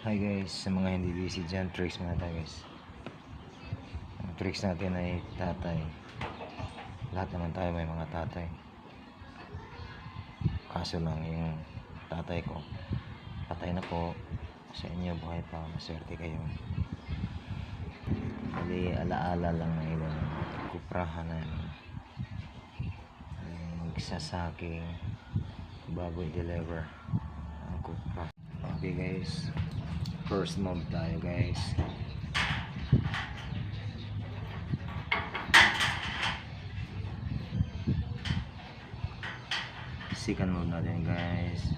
Hi guys, sa mga hindi busy dyan, tricks muna tayo guys. Ang tricks natin ay tatay. Lahat naman tayo may mga tatay. Kaso lang yung tatay ko, patay na po. Sa inyo, buhay pa, maswerte kayo. Bali, alaala lang ng ilang kuprahanan. Magsasaking baboy deliver ang kupra. Okay guys, first move tayo guys. Second move natin guys.